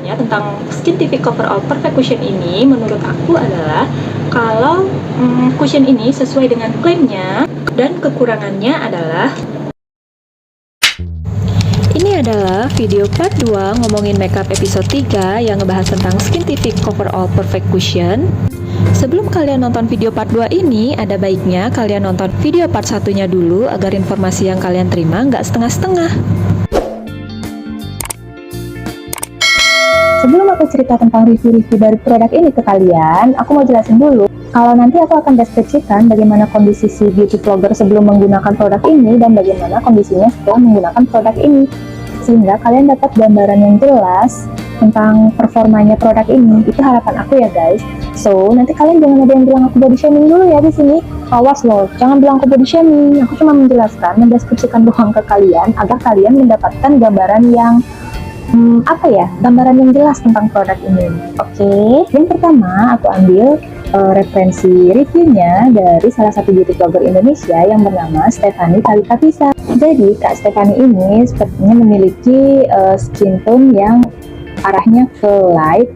Ya, tentang Skintific Coverall Perfect Cushion ini menurut aku adalah kalau cushion ini sesuai dengan klaimnya, dan kekurangannya adalah ini adalah video part 2 ngomongin makeup episode 3 yang ngebahas tentang Skintific Coverall Perfect Cushion. Sebelum kalian nonton video part 2 ini, ada baiknya kalian nonton video part 1-nya dulu agar informasi yang kalian terima nggak setengah-setengah. Sebelum aku cerita tentang review-review dari produk ini ke kalian, aku mau jelasin dulu kalau nanti aku akan deskripsikan bagaimana kondisi si beauty vlogger sebelum menggunakan produk ini dan bagaimana kondisinya setelah menggunakan produk ini, sehingga kalian dapat gambaran yang jelas tentang performanya produk ini. Itu harapan aku ya guys. So, nanti kalian jangan ada yang bilang aku body shaming dulu ya di sini. Awas loh, jangan bilang aku body shaming. Aku cuma menjelaskan, mendeskripsikan doang ke kalian agar kalian mendapatkan gambaran yang gambaran yang jelas tentang produk ini. Oke, yang pertama aku ambil referensi reviewnya dari salah satu beauty vlogger Indonesia yang bernama Stephanie Kalitapisa. Jadi Kak Stephanie ini sepertinya memiliki skin tone yang arahnya ke light,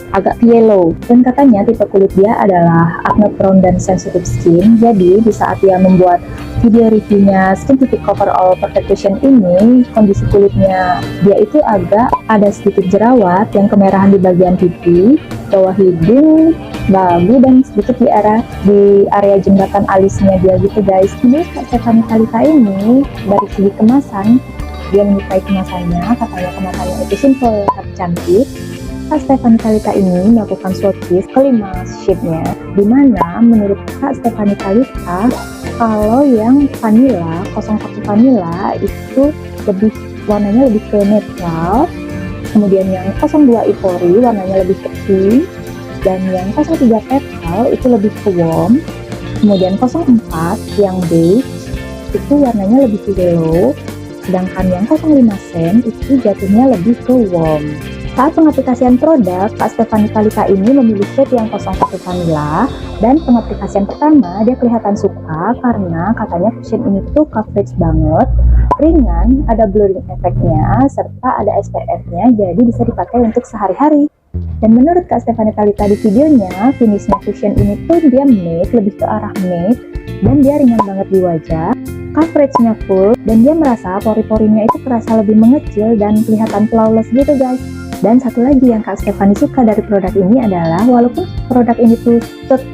agak yellow, dan katanya tipe kulit dia adalah acne prone dan sensitive skin. Jadi di saat dia membuat video reviewnya Skintific Coverall Perfect Cushion ini, kondisi kulitnya dia itu agak ada sedikit jerawat yang kemerahan di bagian pipi, bawah hidung, dagu, dan sedikit di area jembatan alisnya dia gitu guys. Ini Kak Stephanie Kalita ini dari segi kemasan, dia menyukai kemasannya, katanya kemasannya itu simple tapi cantik. Kak Stephanie Kalita ini melakukan swatches ke 5 shade-nya, dimana menurut Kak Stephanie Kalita kalau yang vanilla, 01 vanilla itu warnanya lebih ke netral, kemudian yang 02 ivory warnanya lebih ke pink, dan yang 03 petal itu lebih ke warm, kemudian 04 yang beige itu warnanya lebih ke yellow, sedangkan yang 05 sen itu jatuhnya lebih ke warm. Saat pengaplikasian produk, Kak Stephanie Kalita ini memilih shade yang 01 vanilla, dan pengaplikasian pertama dia kelihatan suka karena katanya cushion ini tuh coverage banget, ringan, ada blurring efeknya, serta ada SPF-nya, jadi bisa dipakai untuk sehari-hari. Dan menurut Kak Stephanie Kalita di videonya, finishnya cushion ini tuh dia matte, lebih ke arah matte, dan dia ringan banget di wajah, coverage-nya full, dan dia merasa pori-porinya itu terasa lebih mengecil dan kelihatan flawless gitu guys. Dan satu lagi yang Kak Stephanie suka dari produk ini adalah walaupun produk ini tuh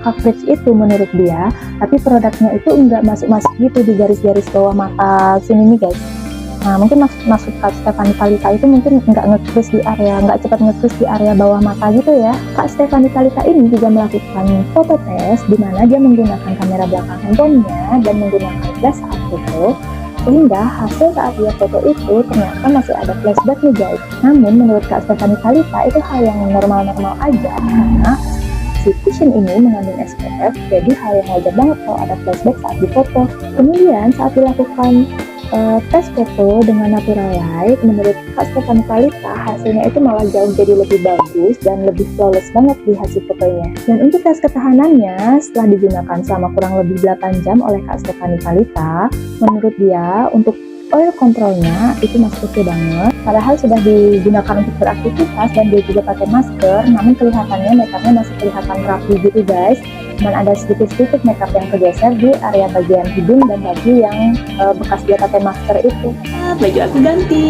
coverage itu menurut dia, tapi produknya itu enggak masuk-masuk gitu di garis-garis bawah mata sini nih guys. Nah mungkin maksud Kak Stephanie Kalita itu mungkin nggak cepat nge-crease di area bawah mata gitu ya. Kak Stephanie Kalita ini juga melakukan foto test di mana dia menggunakan kamera belakang handphonenya dan menggunakan flash saat foto, sehingga hasil saat dia foto itu ternyata masih ada flashback nih guys. Namun menurut Kak Stephanie Kalita itu hal yang normal-normal aja karena si cushion ini mengandung SPF, jadi hal yang wajar banget kalau ada flashback saat difoto. Kemudian saat dilakukan tes foto dengan natural light, menurut Kak Stephanie Kalita hasilnya itu malah jauh jadi lebih bagus dan lebih flawless banget di hasil fotonya. Dan untuk tes ketahanannya setelah digunakan selama kurang lebih 8 jam oleh Kak Stephanie Kalita, menurut dia untuk oil controlnya itu masih oke banget, padahal sudah digunakan untuk beraktivitas dan dia juga pakai masker, namun kelihatannya makeupnya masih kelihatan rapi gitu guys. Dan ada sedikit-sedikit makeup yang kegeser di area bagian hidung dan baju yang bekas dia pakai masker itu. Baju aku ganti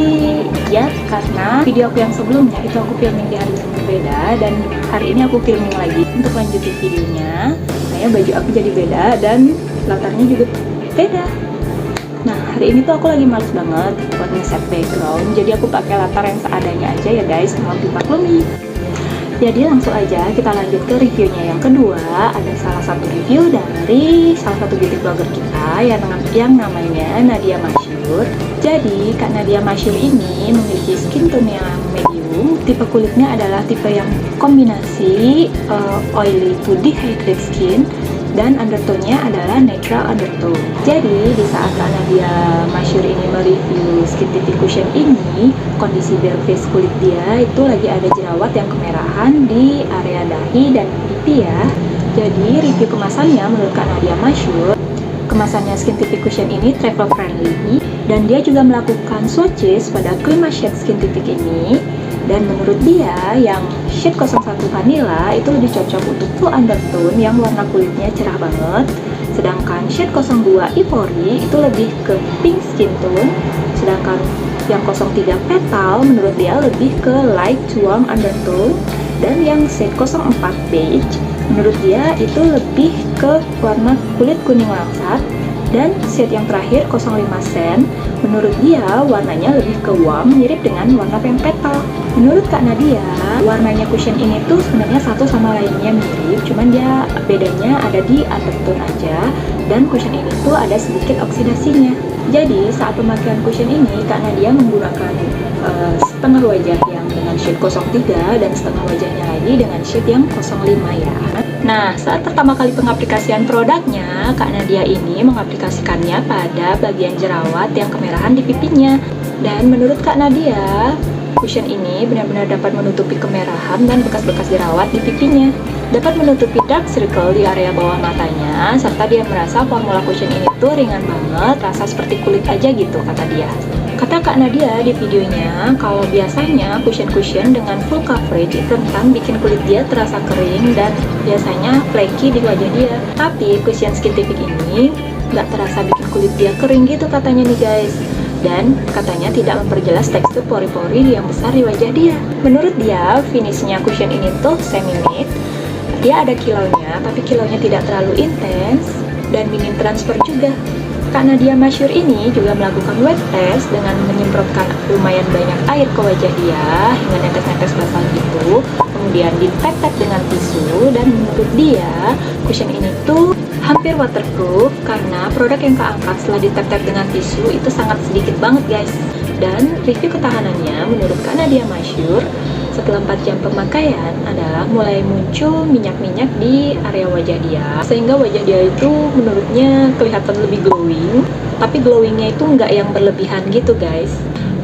ya, karena video aku yang sebelumnya itu aku filming di hari yang berbeda, dan hari ini aku filming lagi untuk lanjutin videonya. Makanya baju aku jadi beda dan latarnya juga beda. Nah hari ini tuh aku lagi males banget buat ngeset background, jadi aku pakai latar yang seadanya aja ya guys, mohon dimaklumi. Jadi langsung aja kita lanjut ke reviewnya yang kedua. Ada salah satu review dari salah satu beauty blogger kita yang namanya Nadia Masyur. Jadi Kak Nadia Masyur ini memiliki skin tone yang medium, tipe kulitnya adalah tipe yang kombinasi oily to dehydrated skin, dan undertone-nya adalah natural undertone. Jadi di saat Kak Nadia Masyur ini mereview Skintific Cushion ini, kondisi bare face kulit dia itu lagi ada jerawat yang kemerahan di area dahi dan pipi ya. Jadi review kemasannya menurut Kak Nadia Masyur, kemasannya Skintific Cushion ini travel friendly, dan dia juga melakukan swatches pada 5 shade Skintific ini, Dan menurut dia, yang shade 01 Vanilla itu lebih cocok untuk full undertone yang warna kulitnya cerah banget. Sedangkan shade 02 Ivory itu lebih ke pink skin tone. Sedangkan yang 03 Petal menurut dia lebih ke light warm undertone. Dan yang shade 04 Beige menurut dia itu lebih ke warna kulit kuning langsat. Dan shade yang terakhir 05 Sand menurut dia warnanya lebih ke warm, mirip dengan warna pink petal. Menurut Kak Nadia, warnanya cushion ini tuh sebenarnya satu sama lainnya mirip, cuman dia bedanya ada di undertone aja. Dan cushion ini tuh ada sedikit oksidasinya. Jadi saat pemakaian cushion ini Kak Nadia menggunakan setengah wajah yang dengan shade 03 dan setengah wajahnya lagi dengan shade yang 05 ya. Nah, saat pertama kali pengaplikasian produknya, Kak Nadia ini mengaplikasikannya pada bagian jerawat yang kemerahan di pipinya. Dan menurut Kak Nadia, cushion ini benar-benar dapat menutupi kemerahan dan bekas-bekas jerawat di pipinya. Dapat menutupi dark circle di area bawah matanya, serta dia merasa formula cushion ini tuh ringan banget, rasa seperti kulit aja gitu kata dia. Kata Kak Nadia di videonya, kalau biasanya cushion-cushion dengan full coverage itu rentan bikin kulit dia terasa kering dan biasanya flaky di wajah dia. Tapi cushion Skintific ini nggak terasa bikin kulit dia kering gitu katanya nih guys. Dan katanya tidak memperjelas tekstur pori-pori yang besar di wajah dia. Menurut dia, finishnya cushion ini tuh semi-matte. Dia ada kilaunya, tapi kilaunya tidak terlalu intens dan minim transfer juga. Kak Nadia Masyur ini juga melakukan wet test dengan menyemprotkan lumayan banyak air ke wajah dia hingga netes-netes basah gitu. Kemudian ditap-tap dengan tisu dan menurut dia cushion ini tuh hampir waterproof karena produk yang keangkat setelah ditap-tap dengan tisu itu sangat sedikit banget guys. Dan review ketahanannya menurut Kak Nadia Masyur setelah 4 jam pemakaian adalah mulai muncul minyak-minyak di area wajah dia, sehingga wajah dia itu menurutnya kelihatan lebih glowing, tapi glowingnya itu nggak yang berlebihan gitu guys.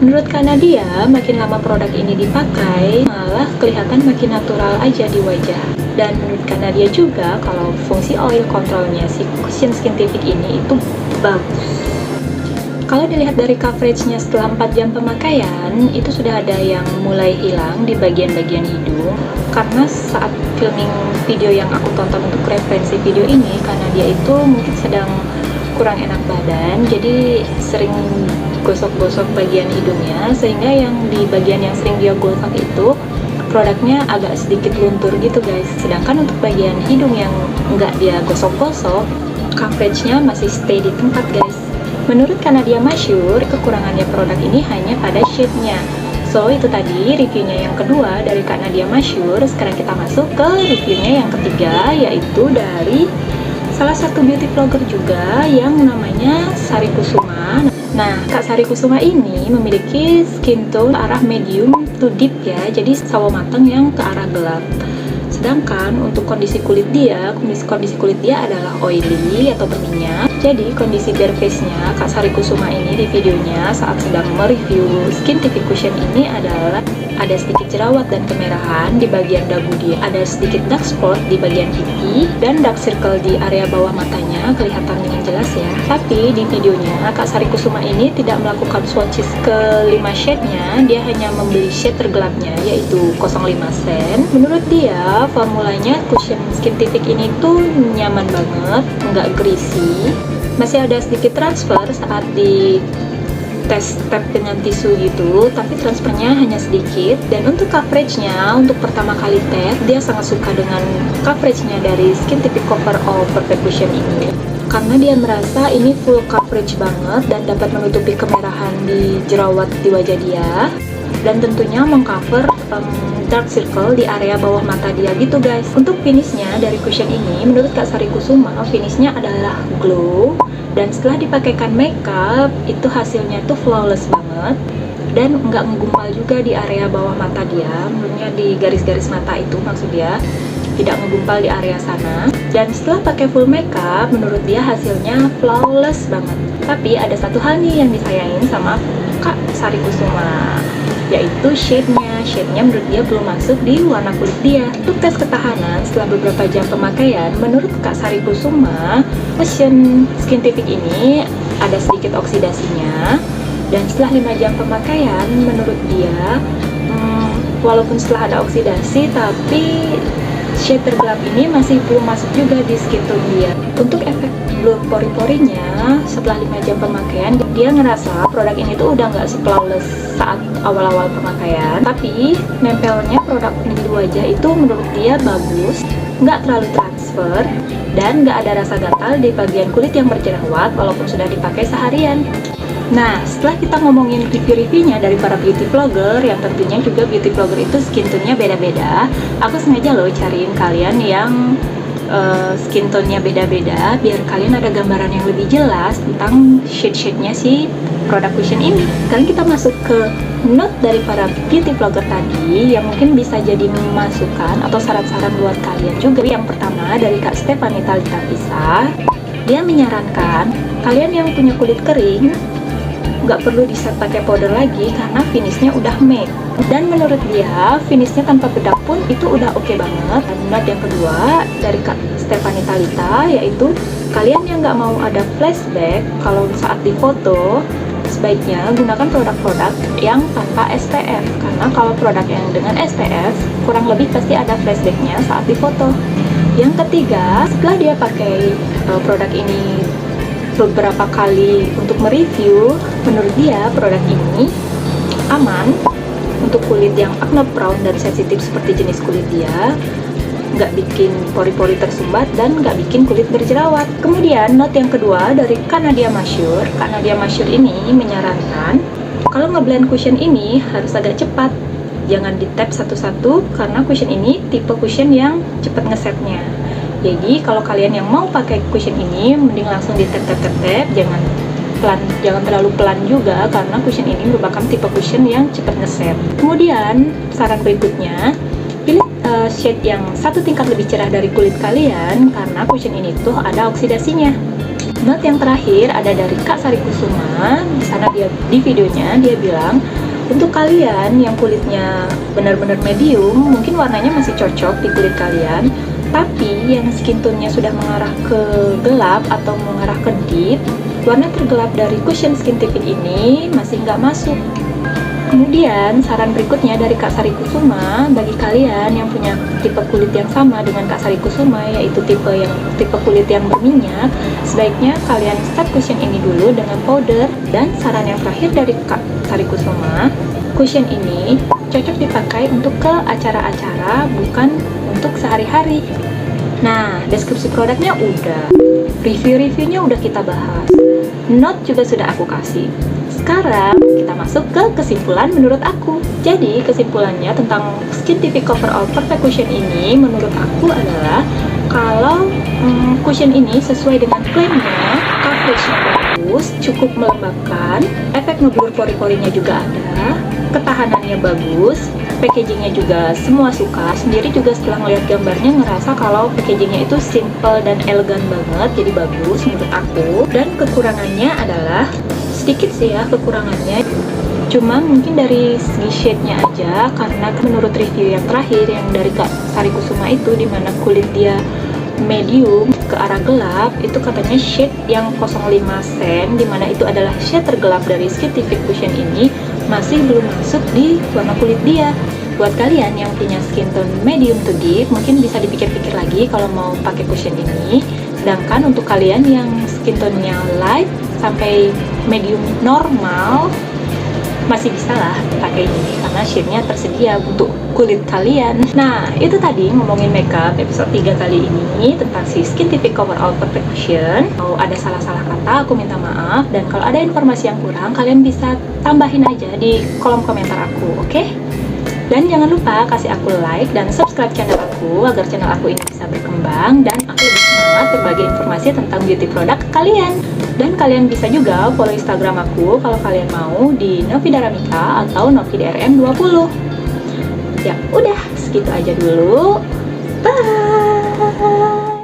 Menurut Kak Nadia, makin lama produk ini dipakai malah kelihatan makin natural aja di wajah. Dan menurut Kak Nadia juga kalau fungsi oil controlnya si cushion Skintific ini itu bagus. Kalau dilihat dari coveragenya setelah 4 jam pemakaian, itu sudah ada yang mulai hilang di bagian-bagian hidung. Karena saat filming video yang aku tonton untuk referensi video ini, karena dia itu mungkin sedang kurang enak badan, jadi sering gosok-gosok bagian hidungnya, sehingga yang di bagian yang sering dia gosok itu, produknya agak sedikit luntur gitu guys. Sedangkan untuk bagian hidung yang nggak dia gosok-gosok, coveragenya masih stay di tempat guys. Menurut Kak Nadia Masyur, kekurangannya produk ini hanya pada shade-nya. So, itu tadi reviewnya yang kedua dari Kak Nadia Masyur. Sekarang kita masuk ke reviewnya yang ketiga, yaitu dari salah satu beauty vlogger juga yang namanya Sari Kusuma. Nah, Kak Sari Kusuma ini memiliki skin tone arah medium to deep ya, jadi sawo matang yang ke arah gelap. Sedangkan untuk kondisi kulit dia adalah oily atau berminyak. Jadi kondisi bare face-nya Kak Sari Kusuma ini di videonya saat sedang mereview Skintific Cushion ini adalah ada sedikit jerawat dan kemerahan di bagian dagu dia, ada sedikit dark spot di bagian pipi, dan dark circle di area bawah matanya kelihatan dengan jelas ya. Tapi di videonya Kak Sari Kusuma ini tidak melakukan swatches ke 5 shade-nya, dia hanya membeli shade tergelapnya yaitu 05 Sand. Menurut dia formulanya cushion Skintific ini tuh nyaman banget, nggak greasy, masih ada sedikit transfer saat di tes tap dengan tisu gitu, tapi transfernya hanya sedikit. Dan untuk coveragenya, untuk pertama kali tes, dia sangat suka dengan coveragenya dari Skintific Cover All Perfect Cushion ini, karena dia merasa ini full coverage banget dan dapat menutupi kemerahan di jerawat di wajah dia, dan tentunya mengcover dark circle di area bawah mata dia gitu guys. Untuk finishnya dari cushion ini, menurut Kak Sari Kusuma, finishnya adalah glow, dan setelah dipakaikan makeup itu hasilnya tuh flawless banget dan nggak ngegumpal juga di area bawah mata dia. Menurutnya di garis-garis mata itu maksud dia tidak ngegumpal di area sana. Dan setelah pakai full makeup, menurut dia hasilnya flawless banget. Tapi ada satu hal nih yang disayangin sama Kak Sari Kusuma, yaitu shade-nya menurut dia belum masuk di warna kulit dia. Untuk tes ketahanan setelah beberapa jam pemakaian, menurut Kak Sari Kusuma, cushion Skintific ini ada sedikit oksidasinya. Dan setelah 5 jam pemakaian, menurut dia walaupun setelah ada oksidasi, tapi shade tergelap ini masih belum masuk juga di skin tone dia. Untuk efek blur pori-porinya, setelah 5 jam pemakaian, dia ngerasa produk ini tuh udah nggak se-flawless saat awal-awal pemakaian. Tapi nempelnya produk ini di wajah itu menurut dia bagus, nggak terlalu transfer, dan nggak ada rasa gatal di bagian kulit yang berjerawat walaupun sudah dipakai seharian. Nah, setelah kita ngomongin review-reviewnya dari para beauty vlogger, yang tentunya juga beauty vlogger itu skin tone-nya beda-beda, aku sengaja loh cariin kalian yang skin tone-nya beda-beda, biar kalian ada gambaran yang lebih jelas tentang shade-shade-nya si produk cushion ini. Sekarang kita masuk ke note dari para beauty vlogger tadi, yang mungkin bisa jadi masukan atau saran-saran buat kalian juga. Yang pertama dari Kak Stephanie Talita Pisa, dia menyarankan kalian yang punya kulit kering nggak perlu di-set pakai powder lagi karena finishnya udah matte. Dan menurut dia finishnya tanpa bedak pun itu udah oke banget. Dan note yang kedua dari Kak Stephanie Talita, yaitu kalian yang nggak mau ada flashback kalau saat difoto, sebaiknya gunakan produk-produk yang tanpa SPF, karena kalau produk yang dengan SPF kurang lebih pasti ada flashbacknya saat difoto. Yang ketiga, setelah dia pakai produk ini beberapa kali untuk mereview, menurut dia produk ini aman untuk kulit yang acne prone dan sensitif seperti jenis kulit dia, nggak bikin pori-pori tersumbat dan nggak bikin kulit berjerawat. Kemudian note yang kedua dari Kak Nadia Masyur. Kak Nadia Masyur ini menyarankan kalau ngeblend cushion ini harus agak cepat, jangan di tap satu-satu karena cushion ini tipe cushion yang cepat ngesetnya. Jadi kalau kalian yang mau pakai cushion ini, mending langsung di tap, jangan terlalu pelan juga karena cushion ini merupakan tipe cushion yang cepat ngeset. Kemudian saran berikutnya, pilih shade yang satu tingkat lebih cerah dari kulit kalian karena cushion ini tuh ada oksidasinya. Note yang terakhir ada dari Kak Sari Kusuma. Di sana dia di videonya dia bilang, untuk kalian yang kulitnya benar-benar medium, mungkin warnanya masih cocok di kulit kalian. Tapi yang skin tone-nya sudah mengarah ke gelap atau mengarah ke deep, warna tergelap dari cushion skin tipid ini masih nggak masuk. Kemudian saran berikutnya dari Kak Sari Kusuma, bagi kalian yang punya tipe kulit yang sama dengan Kak Sari Kusuma, yaitu tipe kulit yang berminyak, sebaiknya kalian set cushion ini dulu dengan powder. Dan saran yang terakhir dari Kak Sari Kusuma, cushion ini cocok dipakai untuk ke acara-acara, bukan untuk sehari-hari. Nah, deskripsi produknya udah, review-reviewnya udah kita bahas, note juga sudah aku kasih. Sekarang kita masuk ke kesimpulan menurut aku. Jadi kesimpulannya tentang Skin TV Coverall Perfect Cushion ini menurut aku adalah kalau cushion ini sesuai dengan klaimnya, coveragenya bagus, cukup melembabkan, efek ngeblur pori-porinya juga ada, ketahanannya bagus, packagingnya juga semua suka. Sendiri juga setelah ngeliat gambarnya ngerasa kalau packagingnya itu simple dan elegan banget, jadi bagus menurut aku. Dan kekurangannya adalah sedikit sih ya kekurangannya, cuma mungkin dari segi shade-nya aja, karena menurut review yang terakhir yang dari Kak Sari Kusuma itu, dimana kulit dia medium ke arah gelap, itu katanya shade yang 05 sen, dimana itu adalah shade tergelap dari Skin TV Cushion ini, masih belum masuk di warna kulit dia. Buat kalian yang punya skin tone medium to deep, mungkin bisa dipikir-pikir lagi kalau mau pakai cushion ini. Sedangkan untuk kalian yang skin tone-nya light sampai medium normal, masih bisa lah pakai ini karena shade-nya tersedia untuk kulit kalian. Nah, itu tadi ngomongin makeup episode 3 kali ini tentang si Skin TV Coverall Perfect Cushion. Kalau ada salah-salah kata, aku minta maaf, dan kalau ada informasi yang kurang, kalian bisa tambahin aja di kolom komentar aku, oke? Dan jangan lupa kasih aku like dan subscribe channel aku agar channel aku ini bisa berkembang dan aku lebih semangat berbagi informasi tentang beauty product ke kalian. Dan kalian bisa juga follow Instagram aku kalau kalian mau di Novidaramika atau NoviDRM20. Ya udah, segitu aja dulu. Bye!